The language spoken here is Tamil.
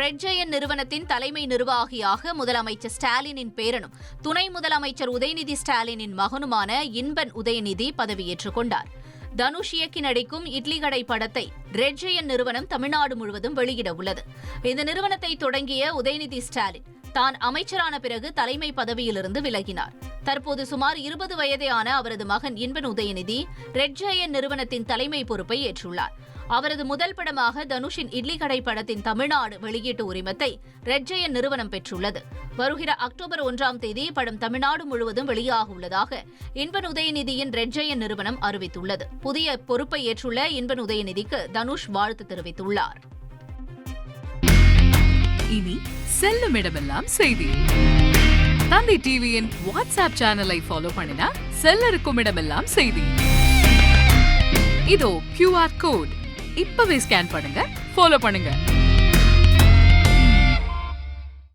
ரெட் ஜெயண்ட் நிறுவனத்தின் தலைமை நிர்வாகியாக முதலமைச்சர் ஸ்டாலினின் பேரனும் துணை முதலமைச்சர் உதயநிதி ஸ்டாலினின் மகனுமான இன்பன் உதயநிதி பதவியேற்றுக் கொண்டார். தனுஷ் இயக்கி நடிக்கும் இட்லி கடை படத்தை ரெட் ஜெயண்ட் நிறுவனம் தமிழ்நாடு முழுவதும் வெளியிட உள்ளது. இந்த நிறுவனத்தை தொடங்கிய உதயநிதி ஸ்டாலின் தான் அமைச்சரான பிறகு தலைமை பதவியிலிருந்து விலகினார். தற்போது சுமார் 20 வயதேயான அவரது மகன் இன்பன் உதயநிதி ரெட் ஜெயண்ட் நிறுவனத்தின் தலைமை பொறுப்பை ஏற்றுள்ளார். அவரது முதல் படமாக தனுஷின் இட்லி கடை படத்தின் தமிழ்நாடு வெளியீட்டு உரிமத்தை ரெட் ஜெயண்ட் நிறுவனம் பெற்றுள்ளது. வருகிற அக்டோபர் 1ஆம் தேதி படம் தமிழ்நாடு முழுவதும் வெளியாக உள்ளதாக இன்பன் உதயநிதியின் ரெட் ஜெயண்ட் நிறுவனம் அறிவித்துள்ளது. புதிய பொறுப்பை ஏற்றுள்ள இன்பன் உதயநிதிக்கு தனுஷ் வாழ்த்து தெரிவித்துள்ளார். இனி செல்லும் இடமெல்லாம் செய்தி. தந்தி டிவியின் வாட்ஸ்அப் சேனலை ஃபாலோ பண்ணினா செல்ல இருக்கும் இடமெல்லாம் செய்தி. இதோ QR கோட் இப்பவே ஸ்கேன் பண்ணுங்க, ஃபாலோ பண்ணுங்க.